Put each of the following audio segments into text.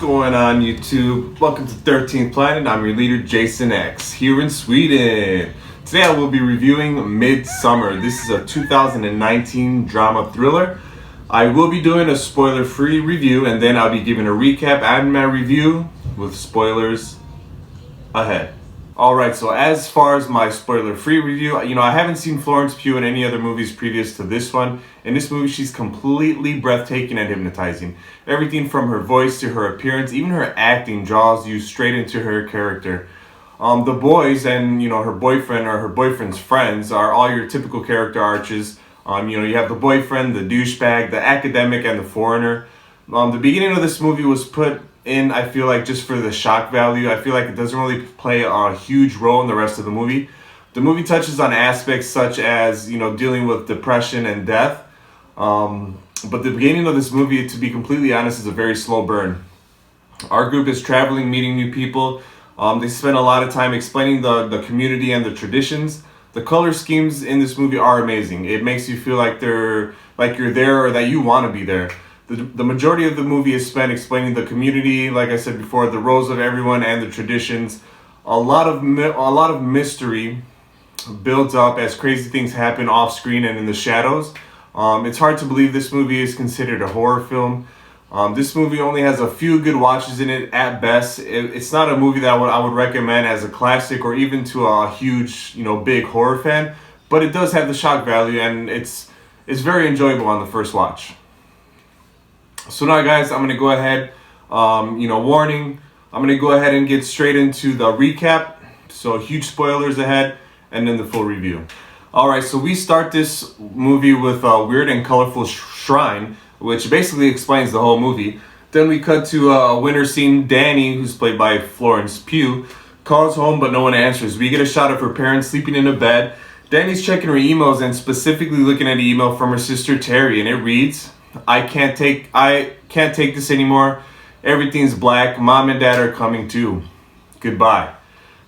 going on YouTube? Welcome to 13th Planet. I'm your leader Jason X here in Sweden. Today I will be reviewing Midsummer. This is a 2019 drama thriller. I will be doing a spoiler-free review and then I'll be giving a recap and my review with spoilers ahead. Alright, so as far as my spoiler-free review, I haven't seen Florence Pugh in any other movies previous to this one. In this movie, she's completely breathtaking and hypnotizing. Everything from her voice to her appearance, even her acting draws you straight into her character. The boys and, her boyfriend or her boyfriend's friends are all your typical character arches. You have the boyfriend, the douchebag, the academic, and the foreigner. The beginning of this movie was put in, I feel like, just for the shock value. I feel like it doesn't really play a huge role in the rest of the movie. The movie touches on aspects such as, dealing with depression and death. But the beginning of this movie, to be completely honest, is a very slow burn. Our group is traveling, meeting new people. They spend a lot of time explaining the community and the traditions. The color schemes in this movie are amazing. It makes you feel like you're there or that you want to be there. The majority of the movie is spent explaining the community, like I said before, the roles of everyone and the traditions. A lot of mystery builds up as crazy things happen off screen and in the shadows. It's hard to believe this movie is considered a horror film. This movie only has a few good watches in it at best. It's not a movie that I would recommend as a classic or even to a huge, big horror fan. But it does have the shock value and it's very enjoyable on the first watch. So now, guys, I'm going to go ahead, warning, I'm going to go ahead and get straight into the recap. So huge spoilers ahead and then the full review. Alright, so we start this movie with a weird and colorful shrine, which basically explains the whole movie. Then we cut to a winter scene. Danny, who's played by Florence Pugh, calls home but no one answers. We get a shot of her parents sleeping in a bed. Danny's checking her emails and specifically looking at an email from her sister Terry, and it reads, I can't take this anymore. Everything's black. Mom and dad are coming too. Goodbye.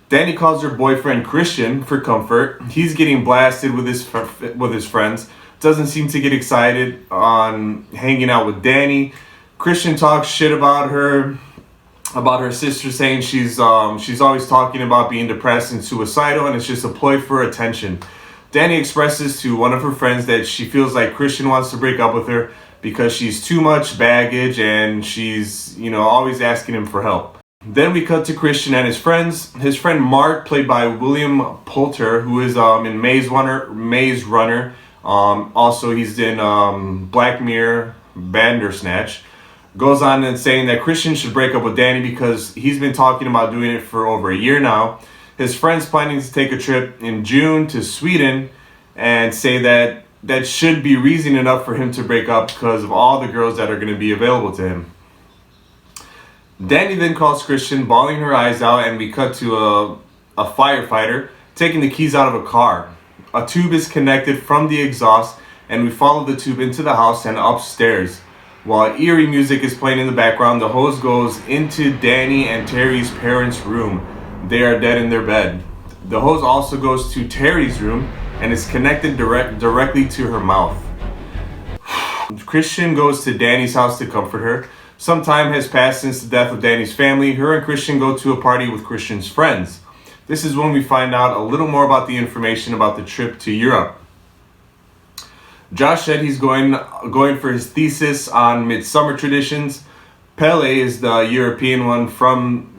Danny calls her boyfriend Christian for comfort. He's getting blasted with his friends. Doesn't seem to get excited on hanging out with Danny. Christian talks shit about her sister, saying she's always talking about being depressed and suicidal, and it's just a ploy for attention. Danny expresses to one of her friends that she feels like Christian wants to break up with her because she's too much baggage and she's, always asking him for help. Then we cut to Christian and his friends. His friend Mark, played by William Poulter, who is in Maze Runner. Also, he's in Black Mirror, Bandersnatch. Goes on and saying that Christian should break up with Danny because he's been talking about doing it for over a year now. His friend's planning to take a trip in June to Sweden and say that should be reason enough for him to break up because of all the girls that are going to be available to him. Danny then calls Christian, bawling her eyes out, and we cut to a firefighter taking the keys out of a car. A tube is connected from the exhaust, and we follow the tube into the house and upstairs. While eerie music is playing in the background, the hose goes into Danny and Terry's parents' room. They are dead in their bed. The hose also goes to Terry's room and is connected directly to her mouth. Christian goes to Danny's house to comfort her. Some time has passed since the death of Danny's family. Her and Christian go to a party with Christian's friends. This is when we find out a little more about the information about the trip to Europe. Josh said he's going for his thesis on midsummer traditions. Pele is the European one from,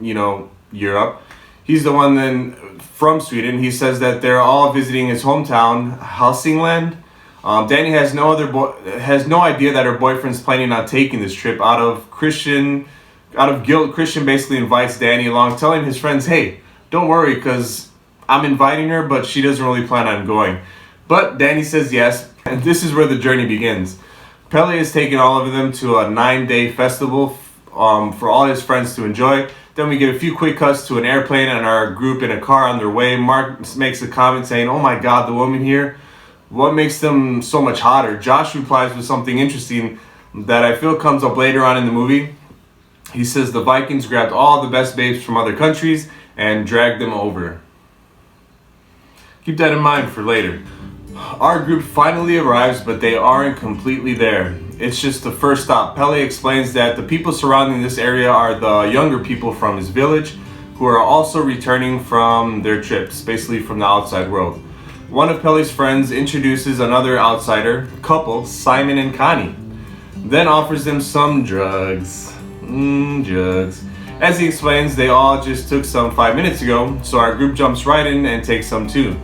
Europe. He's the one then from Sweden. He says that they're all visiting his hometown, Hälsingland. Danny has no idea that her boyfriend's planning on taking this trip. Out of guilt, Christian basically invites Danny along, telling his friends, hey, don't worry, because I'm inviting her, but she doesn't really plan on going. But Danny says yes, and this is where the journey begins. Pele is taking all of them to a 9-day festival for all his friends to enjoy. Then we get a few quick cuts to an airplane and our group in a car on their way. Mark makes a comment saying, oh my god, the woman here, what makes them so much hotter? Josh replies with something interesting that I feel comes up later on in the movie. He says the Vikings grabbed all the best babes from other countries and dragged them over. Keep that in mind for later. Our group finally arrives, but they aren't completely there. it's just the first stop. Pele explains that the people surrounding this area are the younger people from his village who are also returning from their trips, basically from the outside world. One of Pele's friends introduces another outsider couple, Simon and Connie, then offers them some drugs. Drugs. As he explains, they all just took some 5 minutes ago, so our group jumps right in and takes some too.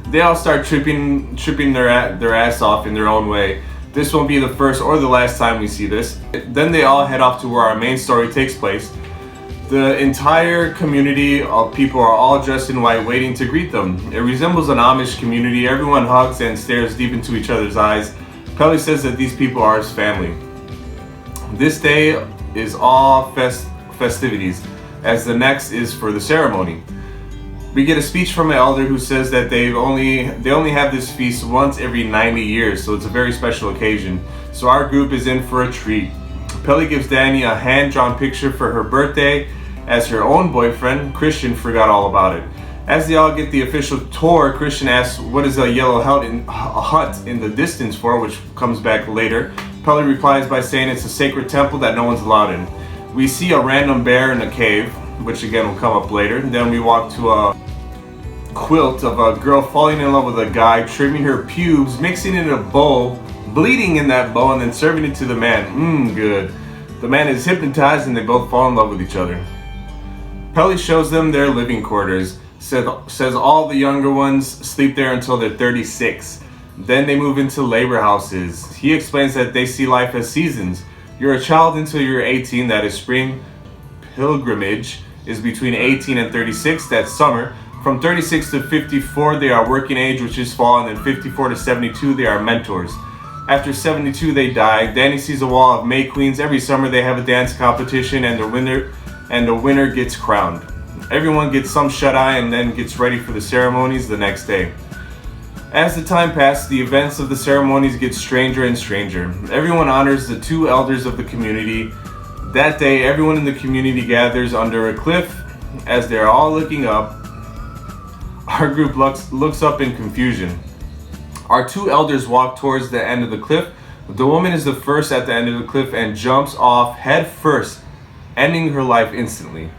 They all start tripping their ass off in their own way. This won't be the first or the last time we see this. Then they all head off to where our main story takes place. The entire community of people are all dressed in white waiting to greet them. It resembles an Amish community. Everyone hugs and stares deep into each other's eyes. Pele says that these people are his family. This day is all festivities, as the next is for the ceremony. We get a speech from an elder who says that they only have this feast once every 90 years, so it's a very special occasion. So our group is in for a treat. Pele gives Danny a hand-drawn picture for her birthday, as her own boyfriend, Christian, forgot all about it. As they all get the official tour, Christian asks what is a yellow hut in the distance for, which comes back later. Pele replies by saying it's a sacred temple that no one's allowed in. We see a random bear in a cave, which again will come up later. Then we walk to a quilt of a girl falling in love with a guy, trimming her pubes, mixing it in a bowl, bleeding in that bowl, and then serving it to the man. Good. The man is hypnotized and they both fall in love with each other. Pele shows them their living quarters, says all the younger ones sleep there until they're 36. Then they move into labor houses. He explains that they see life as seasons. You're a child until you're 18, that is spring. Pilgrimage is between 18 and 36, that's summer. From 36 to 54, they are working age, which is fall, and then 54 to 72, they are mentors. After 72, they die. Danny sees a wall of May Queens. Every summer they have a dance competition, and the winner gets crowned. Everyone gets some shut-eye and then gets ready for the ceremonies the next day. As the time passes, the events of the ceremonies get stranger and stranger. Everyone honors the two elders of the community. That day, everyone in the community gathers under a cliff. As they are all looking up, our group looks up in confusion. Our two elders walk towards the end of the cliff. The woman is the first at the end of the cliff and jumps off head first, ending her life instantly.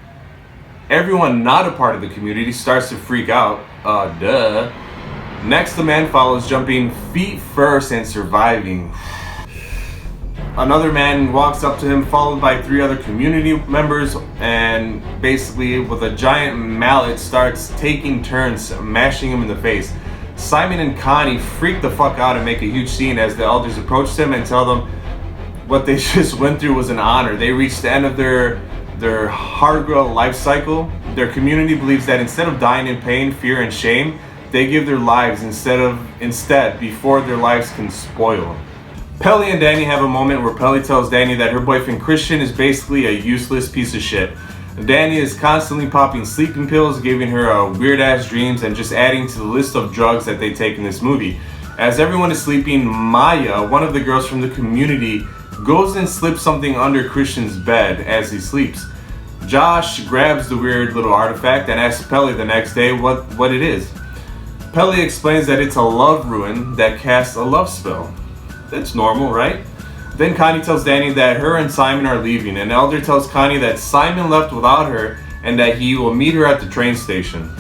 Everyone not a part of the community starts to freak out. Duh. Next, the man follows, jumping feet first and surviving. Another man walks up to him, followed by 3 other community members, and basically with a giant mallet starts taking turns smashing him in the face. Simon and Connie freak the fuck out and make a huge scene as the elders approach them and tell them what they just went through was an honor. They reached the end of their hard girl life cycle. Their community believes that instead of dying in pain, fear, and shame, they give their lives instead before their lives can spoil. Pele and Danny have a moment where Pele tells Danny that her boyfriend Christian is basically a useless piece of shit. Danny is constantly popping sleeping pills, giving her weird ass dreams, and just adding to the list of drugs that they take in this movie. As everyone is sleeping, Maya, one of the girls from the community, goes and slips something under Christian's bed as he sleeps. Josh grabs the weird little artifact and asks Pele the next day what it is. Pele explains that it's a love rune that casts a love spell. That's normal, right? Then Connie tells Danny that her and Simon are leaving. An elder tells Connie that Simon left without her and that he will meet her at the train station.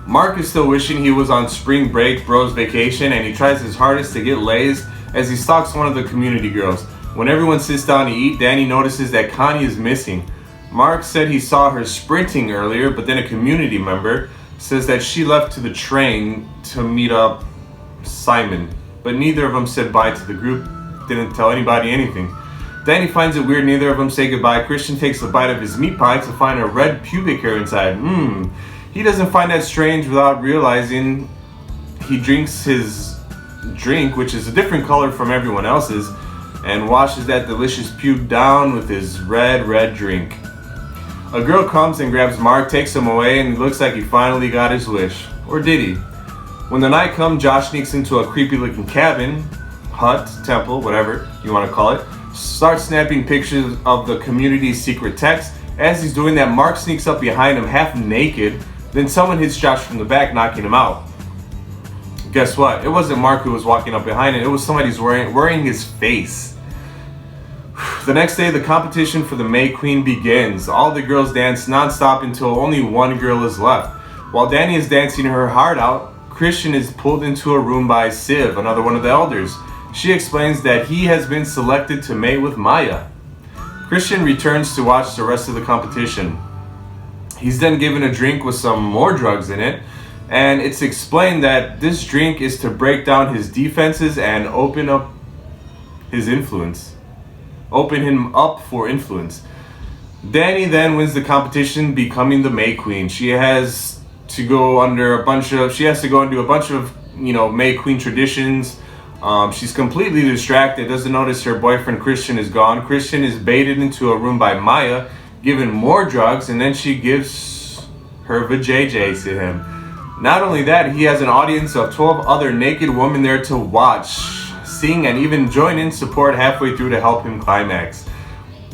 Mark is still wishing he was on spring break bro's vacation, and he tries his hardest to get lays as he stalks one of the community girls. When everyone sits down to eat, Danny notices that Connie is missing. Mark said he saw her sprinting earlier, but then a community member says that she left to the train to meet up Simon, but neither of them said bye to the group, didn't tell anybody anything. Danny finds it weird neither of them say goodbye. Christian takes a bite of his meat pie to find a red pubic hair inside. He doesn't find that strange without realizing he drinks his drink, which is a different color from everyone else's, and washes that delicious pube down with his red drink. A girl comes and grabs Mark, takes him away, and it looks like he finally got his wish. Or did he? When the night comes, Josh sneaks into a creepy looking cabin, hut, temple, whatever you want to call it, starts snapping pictures of the community's secret text. As he's doing that, Mark sneaks up behind him half naked, then someone hits Josh from the back, knocking him out. Guess what? It wasn't Mark who was walking up behind it. It was somebody who's wearing his face. The next day, the competition for the May Queen begins. All the girls dance non-stop until only one girl is left. While Danny is dancing her heart out, Christian is pulled into a room by Siv, another one of the elders. She explains that he has been selected to mate with Maya. Christian returns to watch the rest of the competition. He's then given a drink with some more drugs in it, and it's explained that this drink is to break down his defenses and open up his influence. Open him up for influence. Danny then wins the competition, becoming the May Queen. She has to go into a bunch of May Queen traditions. She's completely distracted, doesn't notice her boyfriend Christian is gone. Christian is baited into a room by Maya, given more drugs, and then she gives her vajayjay to him. Not only that, he has an audience of 12 other naked women there to watch, sing, and even join in support halfway through to help him climax.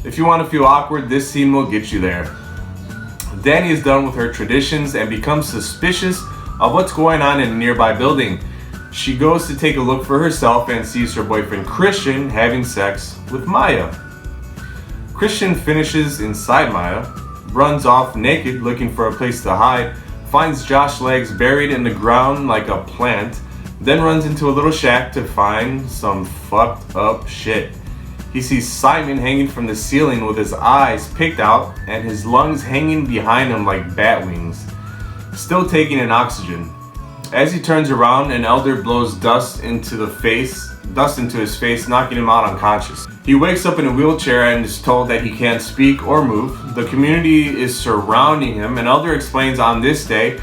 If you want to feel awkward, this scene will get you there. Danny is done with her traditions and becomes suspicious of what's going on in a nearby building. She goes to take a look for herself and sees her boyfriend Christian having sex with Maya. Christian finishes inside Maya, runs off naked looking for a place to hide, finds Josh's legs buried in the ground like a plant, then runs into a little shack to find some fucked up shit. He sees Simon hanging from the ceiling with his eyes picked out and his lungs hanging behind him like bat wings, still taking in oxygen. As he turns around, an elder blows dust into his face, knocking him out unconscious. He wakes up in a wheelchair and is told that he can't speak or move. The community is surrounding him. An elder explains on this day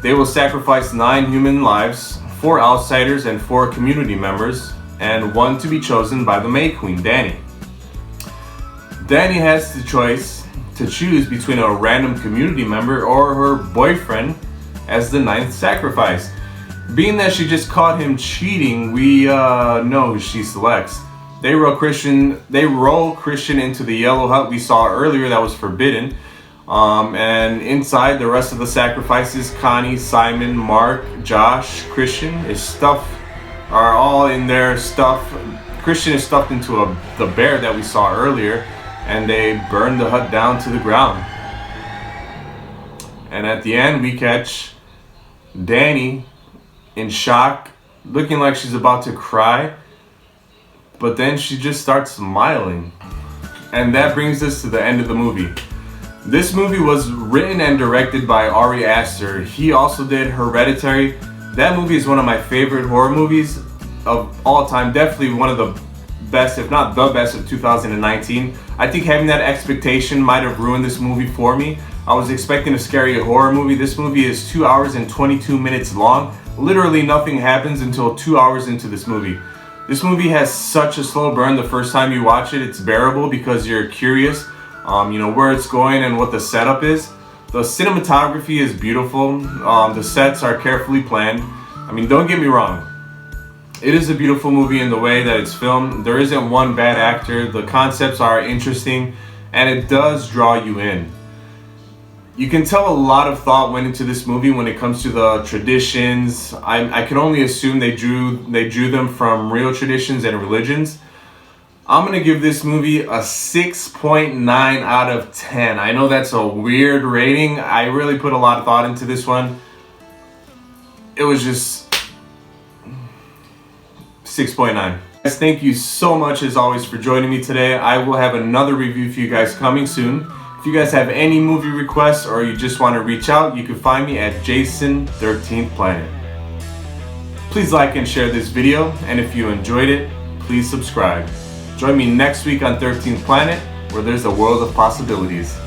they will sacrifice 9 human lives, 4 outsiders and 4 community members, and 1 to be chosen by the May Queen, Danny. Danny has the choice to choose between a random community member or her boyfriend as the 9th sacrifice. Being that she just caught him cheating, we know who she selects. They roll Christian into the yellow hut we saw earlier that was forbidden. And inside, the rest of the sacrifices, Connie, Simon, Mark, Josh, Christian, are all in their stuff. Christian is stuffed into the bear that we saw earlier, and they burn the hut down to the ground. And at the end, we catch Danny in shock, looking like she's about to cry, but then she just starts smiling. And that brings us to the end of the movie. This movie was written and directed by Ari Aster. He also did Hereditary. That movie is one of my favorite horror movies of all time. Definitely one of the best, if not the best, of 2019. I think having that expectation might have ruined this movie for me. I was expecting a scary horror movie. This movie is 2 hours and 22 minutes long. Literally nothing happens until 2 hours into this movie. This movie has such a slow burn the first time you watch it. It's bearable because you're curious, where it's going and what the setup is. The cinematography is beautiful. The sets are carefully planned. I mean, don't get me wrong. It is a beautiful movie in the way that it's filmed. There isn't one bad actor. The concepts are interesting, and it does draw you in. You can tell a lot of thought went into this movie when it comes to the traditions. I can only assume they drew them from real traditions and religions. I'm gonna give this movie a 6.9 out of 10. I know that's a weird rating. I really put a lot of thought into this one. It was just 6.9. Guys, thank you so much as always for joining me today. I will have another review for you guys coming soon. If you guys have any movie requests or you just want to reach out, you can find me at Jason13Planet. Please like and share this video, and if you enjoyed it, please subscribe. Join me next week on 13th Planet, where there's a world of possibilities.